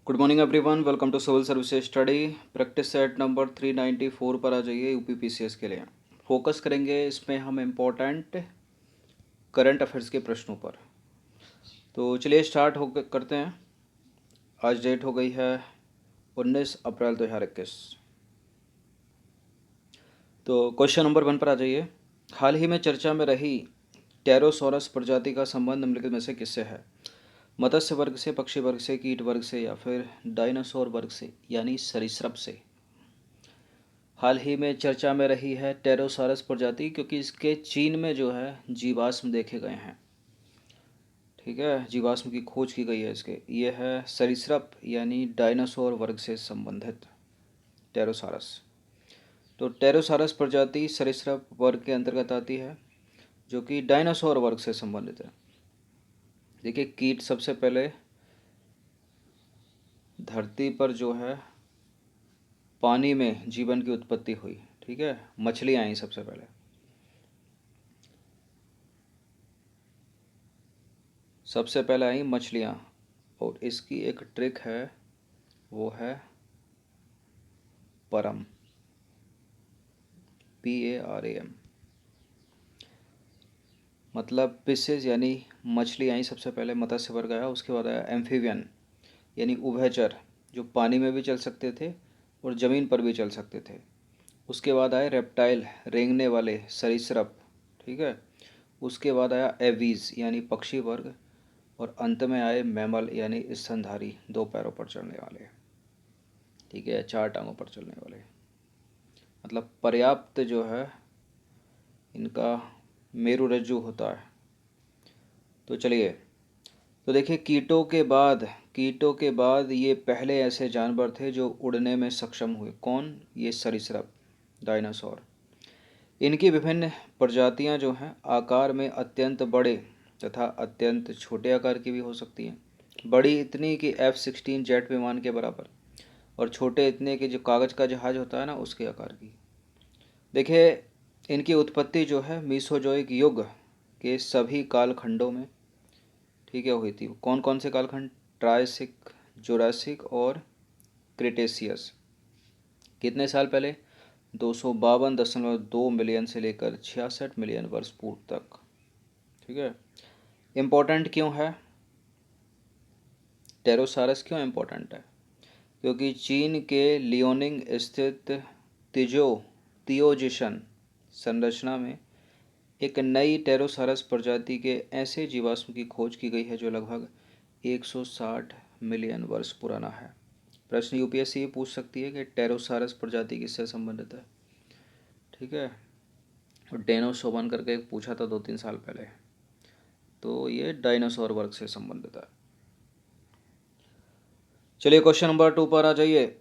Good morning everyone, welcome to civil services study. Practice set number 394 पर आ जाइए UPPCS के लिए। फोकस करेंगे इसमें हम इम्पोर्टेंट करंट अफेयर्स के प्रश्नों पर। तो चलिए स्टार्ट हो करते हैं। आज डेट हो गई है 19 अप्रैल 2021। तो क्वेश्चन नंबर 1 पर आ जाइए। हाल ही में चर्चा में रही टेरोसोरस प्रजाति का संबंध निम्नलिखित में से किससे है? मत्स्य वर्ग से, पक्षी वर्ग से, कीट वर्ग से या फिर डायनासोर वर्ग से यानी सरीसृप से। हाल ही में चर्चा में रही है टेरोसारस प्रजाति, क्योंकि इसके चीन में जो है जीवाश्म देखे गए हैं। ठीक है, जीवाश्म की खोज की गई है इसके। ये है सरीसृप यानी डायनासोर वर्ग से संबंधित टेरोसारस। तो टेरोसारस प्रजाति सरीसृप वर्ग के अंतर्गत आती है, जो कि डायनासोर वर्ग से संबंधित है। देखिए, कीट सबसे पहले धरती पर जो है पानी में जीवन की उत्पत्ति हुई। ठीक है, मछलियाँ आई सबसे पहले। सबसे पहले आई मछलियाँ, और इसकी एक ट्रिक है, वो है परम, PARAM। मतलब फिशेज यानी मछली आई सबसे पहले, मत्स्य वर्ग आया, उसके बाद आया एम्फीबियन यानी उभयचर, जो पानी में भी चल सकते थे और ज़मीन पर भी चल सकते थे। उसके बाद आए रेप्टाइल, रेंगने वाले सरीसृप। ठीक है, उसके बाद आया एवीज यानी पक्षी वर्ग, और अंत में आए मैमल यानी स्तनधारी, 2 पैरों पर चलने वाले। ठीक है, 4 टांगों पर चलने वाले। मतलब पर्याप्त जो है इनका मेरुरज्जु होता है। तो चलिए, तो देखिए, कीटों के बाद ये पहले ऐसे जानवर थे जो उड़ने में सक्षम हुए। कौन? ये सरीसृप, डायनासोर। इनकी विभिन्न प्रजातियां जो हैं आकार में अत्यंत बड़े तथा अत्यंत छोटे आकार की भी हो सकती हैं। बड़ी इतनी कि F-16 जेट विमान के बराबर, और छोटे इतने कि जो कागज़ का जहाज़ होता है ना, उसके आकार की। देखिए, इनकी उत्पत्ति जो है मीसोजोइक युग के सभी कालखंडों में, ठीक है, हुई थी। कौन कौन से कालखंड? ट्रायसिक, जुरासिक और क्रिटेशियस। कितने साल पहले? 252.2 मिलियन से लेकर 66 मिलियन वर्ष पूर्व तक। ठीक है, इम्पोर्टेंट क्यों है टेरोसारस? क्यों इम्पोर्टेंट है? क्योंकि चीन के लियोनिंग स्थित तिजो तियोजिशन संरचना में एक नई टेरोसारस प्रजाति के ऐसे जीवाश्म की खोज की गई है जो लगभग 160 मिलियन वर्ष पुराना है। प्रश्न यूपीएससी ये पूछ सकती है कि टेरोसारस प्रजाति किससे संबंधित है। ठीक है, और डेनोसोवन करके एक पूछा था 2-3 साल पहले, तो ये डायनासोर वर्ग से संबंधित है। चलिए क्वेश्चन नंबर 2 पर आ जाइए।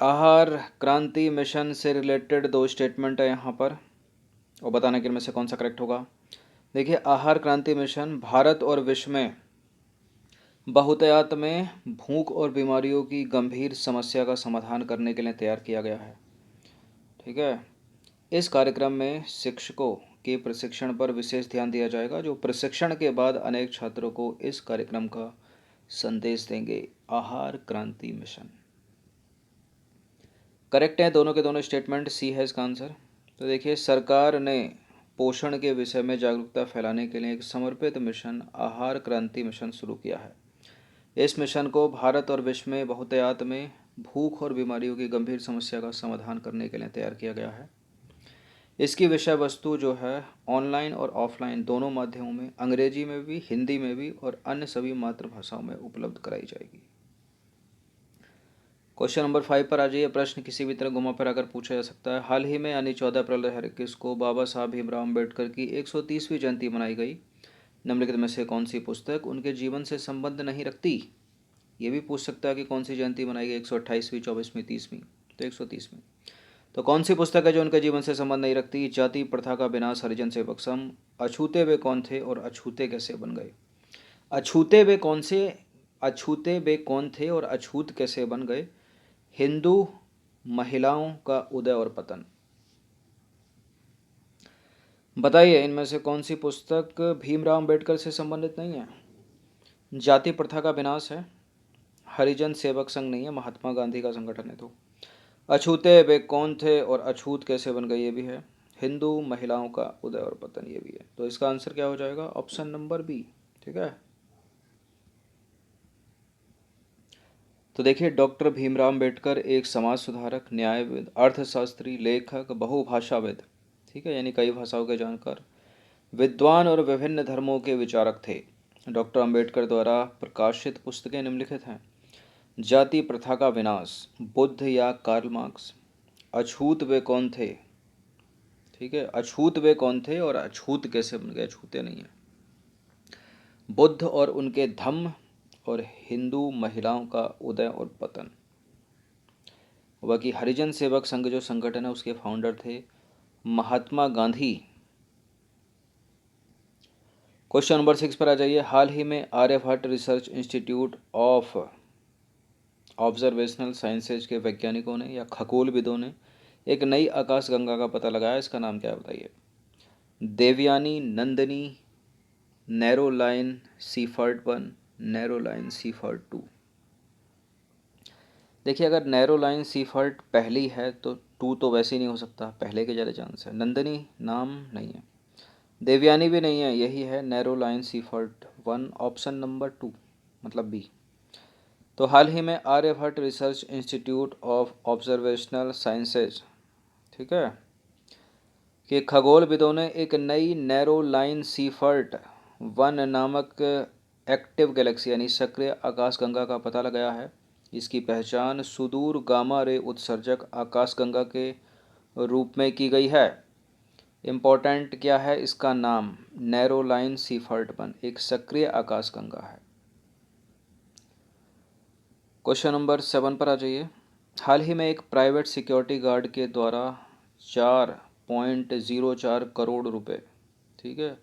आहार क्रांति मिशन से रिलेटेड 2 स्टेटमेंट है यहाँ पर, और बताना कि इनमें से कौन सा करेक्ट होगा। देखिए, आहार क्रांति मिशन भारत और विश्व में बहुतायत में भूख और बीमारियों की गंभीर समस्या का समाधान करने के लिए तैयार किया गया है। ठीक है, इस कार्यक्रम में शिक्षकों के प्रशिक्षण पर विशेष ध्यान दिया जाएगा, जो प्रशिक्षण के बाद अनेक छात्रों को इस कार्यक्रम का संदेश देंगे। आहार क्रांति मिशन करेक्ट है, दोनों के दोनों स्टेटमेंट। सी है इसका आंसर। तो देखिए, सरकार ने पोषण के विषय में जागरूकता फैलाने के लिए एक समर्पित मिशन आहार क्रांति मिशन शुरू किया है। इस मिशन को भारत और विश्व में बहुतायत में भूख और बीमारियों की गंभीर समस्या का समाधान करने के लिए तैयार किया गया है। इसकी विषय वस्तु जो है ऑनलाइन और ऑफलाइन दोनों माध्यमों में, अंग्रेजी में भी, हिंदी में भी और अन्य सभी मातृभाषाओं में उपलब्ध कराई जाएगी। क्वेश्चन नंबर 5 पर आ जाइए। प्रश्न किसी भी तरह घुमा फिरा कर पूछा जा सकता है। हाल ही में यानी 14 अप्रैल 2021 को बाबा साहब भीमराव अम्बेडकर की 130वीं जयंती मनाई गई। निम्नलिखित में से कौन सी पुस्तक उनके जीवन से संबंध नहीं रखती? ये भी पूछ सकता है कि कौन सी जयंती मनाई गई, 128वीं, 24वीं, 30वीं। तो 130वीं। तो कौन सी पुस्तक है जो उनके जीवन से संबंध नहीं रखती? जाति प्रथा का विनाश, हरिजन सेवक संघ, अछूते वे कौन थे और अछूते कैसे बन गए। अछूते वे कौन से, अछूते वे कौन थे और अछूत कैसे बन गए। हिंदू महिलाओं का उदय और पतन। बताइए, इनमें से कौन सी पुस्तक भीमराव अंबेडकर से संबंधित नहीं है? जाति प्रथा का विनाश है, हरिजन सेवक संघ नहीं है, महात्मा गांधी का संगठन है। तो अछूते वे कौन थे और अछूत कैसे बन गए, ये भी है। हिंदू महिलाओं का उदय और पतन, ये भी है। तो इसका आंसर क्या हो जाएगा, ऑप्शन नंबर बी। ठीक है। तो देखिए, डॉक्टर भीमराव अम्बेडकर एक समाज सुधारक, न्यायविद, अर्थशास्त्री, लेखक, बहुभाषाविद, ठीक है, यानी कई भाषाओं के जानकार, विद्वान और विभिन्न धर्मों के विचारक थे। डॉक्टर अम्बेडकर द्वारा प्रकाशित पुस्तकें निम्नलिखित हैं। जाति प्रथा का विनाश, बुद्ध या कार्ल मार्क्स, अछूत वे कौन थे, ठीक है, अछूत वे कौन थे और अछूत कैसे बन गए, छूते नहीं है, बुद्ध और उनके धम्म, और हिंदू महिलाओं का उदय और पतन। बाकी हरिजन सेवक संघ जो संगठन है उसके फाउंडर थे महात्मा गांधी। क्वेश्चन नंबर 6 पर आ जाइए। हाल ही में Aryabhatta research institute of observational sciences के वैज्ञानिकों ने या खगोलविदों ने एक नई आकाशगंगा का पता लगाया। इसका नाम क्या है बताइए। Devayani, Nandini, narrow line Seyfert 1, narrow line Seyfert 2। देखिए, अगर नैरो लाइन सीफर्ट पहली है तो 2 तो वैसे ही नहीं हो सकता, पहले के ज़्यादा चांस है। नंदिनी नाम नहीं है, देवयानी भी नहीं है, यही है narrow line Seyfert 1, option number 2 मतलब बी। तो हाल ही में Aryabhatta research institute of observational sciences, ठीक है, कि खगोलविदों ने एक नई नैरो लाइन सीफर्ट 1 नामक एक्टिव गैलेक्सी यानी सक्रिय आकाशगंगा का पता लगाया है। इसकी पहचान सुदूर गामा रे उत्सर्जक आकाशगंगा के रूप में की गई है। इम्पोर्टेंट क्या है इसका नाम, नैरो लाइन सीफर्ट 1 एक सक्रिय आकाशगंगा है। क्वेश्चन नंबर 7 पर आ जाइए। हाल ही में एक प्राइवेट सिक्योरिटी गार्ड के द्वारा 4.04 करोड़ रुपए, ठीक है,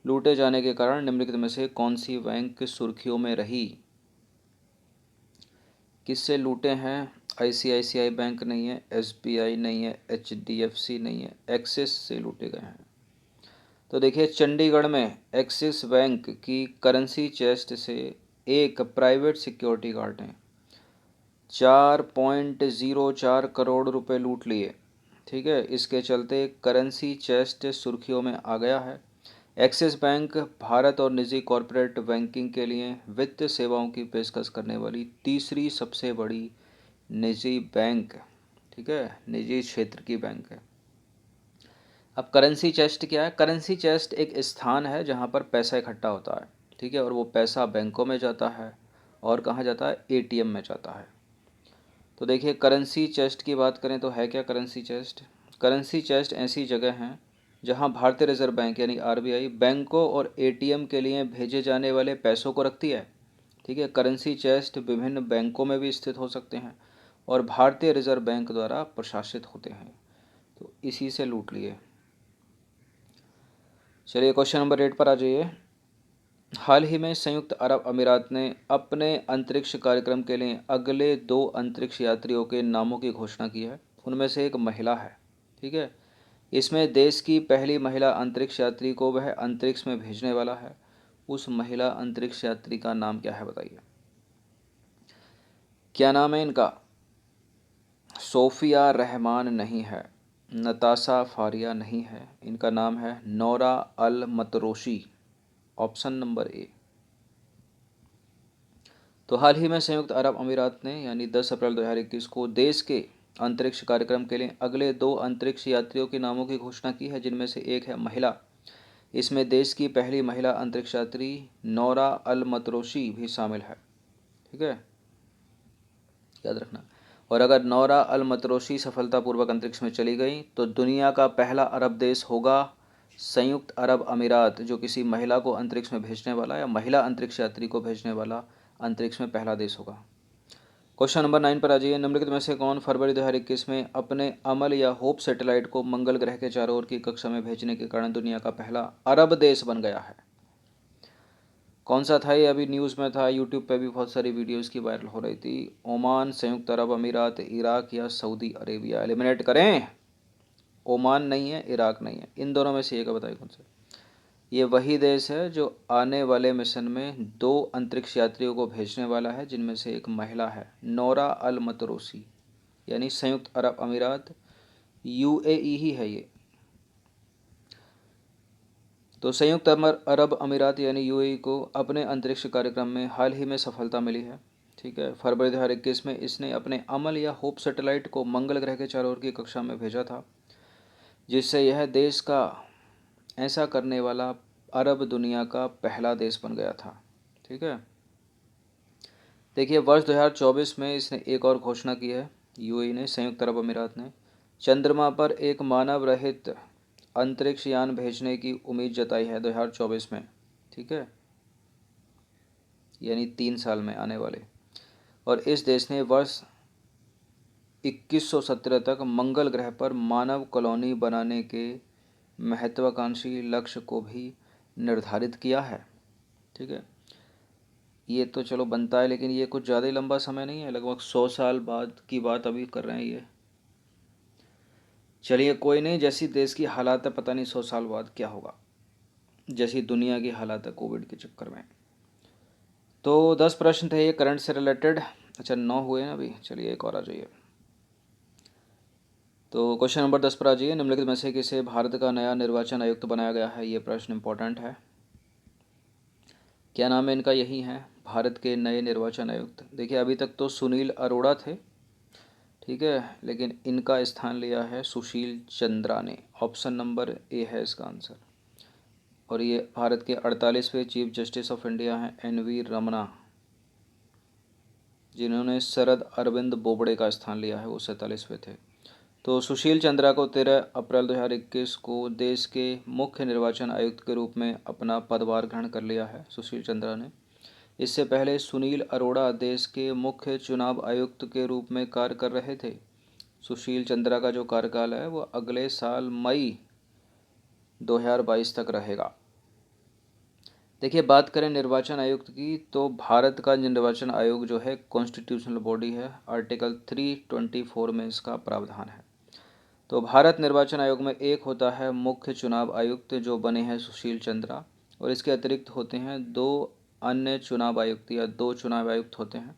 लूटे जाने के कारण निम्नलिखित में से कौन सी बैंक सुर्खियों में रही। किससे लूटे हैं, आईसीआईसीआई बैंक नहीं है, एसबीआई नहीं है, एचडीएफसी नहीं है, एक्सिस से लूटे गए हैं। तो देखिए, चंडीगढ़ में एक्सिस बैंक की करेंसी चेस्ट से एक प्राइवेट सिक्योरिटी गार्ड ने 4.04 करोड़ रुपए लूट लिए, ठीक है। इसके चलते करेंसी चेस्ट सुर्खियों में आ गया है। एक्सिस बैंक भारत और निजी कॉरपोरेट बैंकिंग के लिए वित्त सेवाओं की पेशकश करने वाली तीसरी सबसे बड़ी निजी बैंक, ठीक है, निजी क्षेत्र की बैंक है। अब करेंसी चेस्ट क्या है, करेंसी चेस्ट एक स्थान है जहां पर पैसा इकट्ठा होता है, ठीक है, और वो पैसा बैंकों में जाता है और कहाँ जाता है, एटीएम में जाता है। तो देखिए, करेंसी चेस्ट की बात करें तो है क्या करेंसी चेस्ट, करेंसी चेस्ट ऐसी जगह हैं जहां भारतीय रिजर्व बैंक यानी आरबीआई बैंकों और एटीएम के लिए भेजे जाने वाले पैसों को रखती है, ठीक है। करेंसी चेस्ट विभिन्न बैंकों में भी स्थित हो सकते हैं और भारतीय रिजर्व बैंक द्वारा प्रशासित होते हैं। तो इसी से लूट लिए। चलिए क्वेश्चन नंबर 8 पर आ जाइए। हाल ही में संयुक्त अरब अमीरात ने अपने अंतरिक्ष कार्यक्रम के लिए अगले 2 अंतरिक्ष यात्रियों के नामों की घोषणा की है। उनमें से एक महिला है, ठीक है। इसमें देश की पहली महिला अंतरिक्ष यात्री को वह अंतरिक्ष में भेजने वाला है। उस महिला अंतरिक्ष यात्री का नाम क्या है बताइए। क्या नाम है इनका, सोफिया रहमान नहीं है, नताशा फारिया नहीं है, इनका नाम है नौरा अल मतरोशी, ऑप्शन नंबर ए। तो हाल ही में संयुक्त अरब अमीरात ने यानी 10 अप्रैल 2021 को देश के अंतरिक्ष कार्यक्रम के लिए अगले 2 अंतरिक्ष यात्रियों के नामों की घोषणा की है, जिनमें से एक है महिला। इसमें देश की पहली महिला अंतरिक्ष यात्री नौरा अल मतरोशी भी शामिल है, ठीक है, याद रखना। और अगर नौरा अल मतरोशी सफलतापूर्वक अंतरिक्ष में चली गई तो दुनिया का पहला अरब देश होगा संयुक्त अरब अमीरात, जो किसी महिला को अंतरिक्ष में भेजने वाला या महिला अंतरिक्ष यात्री को भेजने वाला अंतरिक्ष में पहला देश होगा। क्वेश्चन नंबर 9 पर आ जाइए। निम्नलिखित में से कौन फरवरी 2021 में अपने अमल या होप सैटेलाइट को मंगल ग्रह के चारों ओर की कक्षा में भेजने के कारण दुनिया का पहला अरब देश बन गया है। कौन सा था ये, अभी न्यूज़ में था, यूट्यूब पे भी बहुत सारी वीडियोस की वायरल हो रही थी। ओमान, संयुक्त अरब अमीरात, इराक या सऊदी अरेबिया। एलिमिनेट करें, ओमान नहीं है, इराक नहीं है, इन दोनों में से एक बताइए कौन सा। ये वही देश है जो आने वाले मिशन में 2 अंतरिक्ष यात्रियों को भेजने वाला है, जिनमें से एक महिला है, नोरा अल मतरोसी, यानी संयुक्त अरब अमीरात, यूएई ही है ये। तो संयुक्त अरब अमीरात यानी यूएई को अपने अंतरिक्ष कार्यक्रम में हाल ही में सफलता मिली है। ठीक है, फरवरी 2021 में इसने अपने अमल या होप सैटेलाइट को मंगल ग्रह के चारों ओर की कक्षा में भेजा था, जिससे यह देश का ऐसा करने वाला अरब दुनिया का पहला देश बन गया था। ठीक है, देखिए वर्ष 2024 में इसने एक और घोषणा की है, यूएई ने, संयुक्त अरब अमीरात ने चंद्रमा पर एक मानव रहित अंतरिक्ष यान भेजने की उम्मीद जताई है 2024 में। ठीक है, यानी 3 साल में आने वाले। और इस देश ने वर्ष 2117 तक मंगल ग्रह पर मानव कॉलोनी बनाने के महत्वाकांक्षी लक्ष्य को भी निर्धारित किया है। ठीक है, ये तो चलो बनता है, लेकिन ये कुछ ज़्यादा ही लंबा समय नहीं है, लगभग 100 साल बाद की बात अभी कर रहे हैं ये। चलिए कोई नहीं, जैसी देश की हालात है पता नहीं 100 साल बाद क्या होगा, जैसी दुनिया की हालात है कोविड के चक्कर में। तो 10 प्रश्न थे ये करंट से रिलेटेड। अच्छा 9 हुए ना अभी, चलिए एक और आ जाइए। तो क्वेश्चन नंबर 10 पर आ जाइए। निम्नलिखित में से किसे भारत का नया निर्वाचन आयुक्त बनाया गया है? ये प्रश्न इंपॉर्टेंट है। क्या नाम है इनका? यही है भारत के नए निर्वाचन आयुक्त। देखिए अभी तक तो सुनील अरोड़ा थे, ठीक है, लेकिन इनका स्थान लिया है सुशील चंद्रा ने। ऑप्शन नंबर ए है इसका आंसर। और ये भारत के 48वें चीफ जस्टिस ऑफ इंडिया हैं एन.वी. रमना, जिन्होंने शरद अरविंद बोबड़े का स्थान लिया है, वो 47वें थे। तो सुशील चंद्रा को 13 अप्रैल 2021 को देश के मुख्य निर्वाचन आयुक्त के रूप में अपना पदभार ग्रहण कर लिया है सुशील चंद्रा ने। इससे पहले सुनील अरोड़ा देश के मुख्य चुनाव आयुक्त के रूप में कार्य कर रहे थे। सुशील चंद्रा का जो कार्यकाल है वो अगले साल मई 2022 तक रहेगा। देखिए बात करें निर्वाचन आयुक्त की, तो भारत का निर्वाचन आयोग जो है कॉन्स्टिट्यूशनल बॉडी है, आर्टिकल 324 में इसका प्रावधान है। तो भारत निर्वाचन आयोग में एक होता है मुख्य चुनाव आयुक्त जो बने हैं सुशील चंद्रा, और इसके अतिरिक्त होते हैं 2 अन्य चुनाव आयुक्त या 2 चुनाव आयुक्त होते हैं।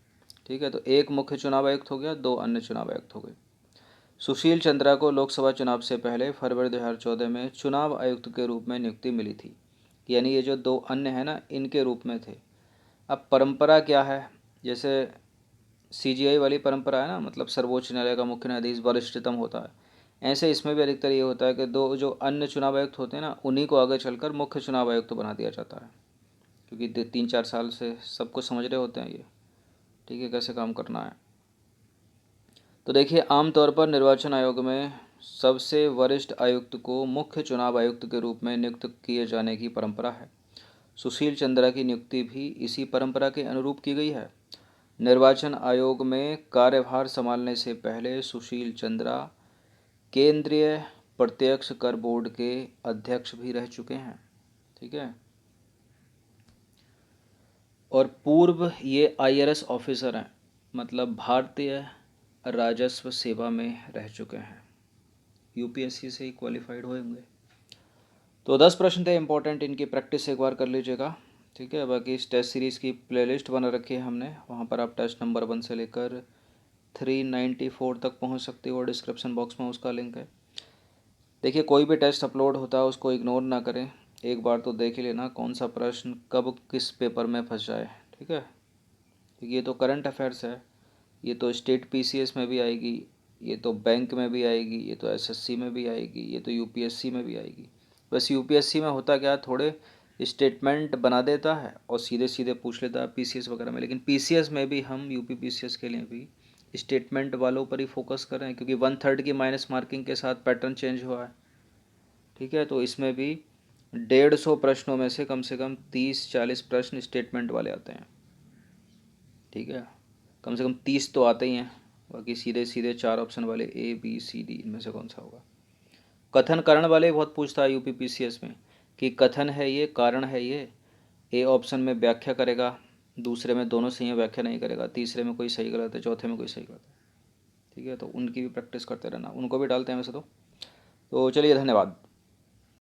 ठीक है, तो एक मुख्य चुनाव आयुक्त हो गया, 2 अन्य चुनाव आयुक्त हो गए। सुशील चंद्रा को लोकसभा चुनाव से पहले फरवरी 2014 में चुनाव आयुक्त के रूप में नियुक्ति मिली थी, यानी ये जो 2 अन्य हैं ना, इनके रूप में थे। अब परंपरा क्या है, जैसे सीजीआई वाली परंपरा है ना, मतलब सर्वोच्च न्यायालय का मुख्य न्यायाधीश वरिष्ठतम होता है, ऐसे इसमें भी अधिकतर ये होता है कि 2 जो अन्य चुनाव आयुक्त होते हैं ना, उन्हीं को आगे चलकर मुख्य चुनाव आयुक्त बना दिया जाता है, क्योंकि 3-4 साल से सबको समझ रहे होते हैं ये, ठीक है, कैसे काम करना है। तो देखिए आमतौर पर निर्वाचन आयोग में सबसे वरिष्ठ आयुक्त को मुख्य चुनाव आयुक्त के रूप में नियुक्त किए जाने की परंपरा है। सुशील चंद्रा की नियुक्ति भी इसी परंपरा के अनुरूप की गई है। निर्वाचन आयोग में कार्यभार संभालने से पहले सुशील चंद्रा केंद्रीय प्रत्यक्ष कर बोर्ड के अध्यक्ष भी रह चुके हैं। ठीक है, और पूर्व ये आईआरएस ऑफिसर हैं, मतलब भारतीय राजस्व सेवा में रह चुके हैं, यूपीएससी से ही क्वालिफाइड होंगे। तो 10 प्रश्न थे इंपॉर्टेंट, इनकी प्रैक्टिस एक बार कर लीजिएगा। ठीक है, बाकी इस टेस्ट सीरीज़ की प्लेलिस्ट बना रखी है हमने, वहाँ पर आप टेस्ट नंबर 1 से लेकर 394 तक पहुँच सकते हो, और डिस्क्रिप्शन बॉक्स में उसका लिंक है। देखिए कोई भी टेस्ट अपलोड होता है उसको इग्नोर ना करें, एक बार तो देख ही लेना कौन सा प्रश्न कब किस पेपर में फंस जाए। ठीक है, क्योंकि ये तो करंट अफेयर्स है, ये तो स्टेट पीसीएस में भी आएगी, ये तो बैंक में भी आएगी, ये तो एसएससी में भी आएगी, ये तो यूपीएससी में भी आएगी। बस यूपीएससी में होता क्या, थोड़े स्टेटमेंट बना देता है और सीधे सीधे पूछ लेता है पीसीएस वगैरह में, लेकिन पीसीएस में भी हम यूपी पीसीएस के लिए भी स्टेटमेंट वालों पर ही फोकस कर रहे हैं, क्योंकि 1/3 की माइनस मार्किंग के साथ पैटर्न चेंज हुआ है। ठीक है, तो इसमें भी 150 प्रश्नों में से कम 30-40 प्रश्न स्टेटमेंट वाले आते हैं। ठीक है, कम से कम 30 तो आते ही हैं, बाकी सीधे सीधे 4 ऑप्शन वाले ए बी सी डी इनमें से कौन सा होगा। कथन कारण वाले बहुत पूछता है यूपी पीसीएस में, कि कथन है ये, कारण है ये। ए ऑप्शन में व्याख्या करेगा, दूसरे में दोनों सही है व्याख्या नहीं करेगा, तीसरे में कोई सही गलत है, चौथे में कोई सही गलत है। ठीक है, तो उनकी भी प्रैक्टिस करते रहना, उनको भी डालते हैं वैसे तो चलिए धन्यवाद।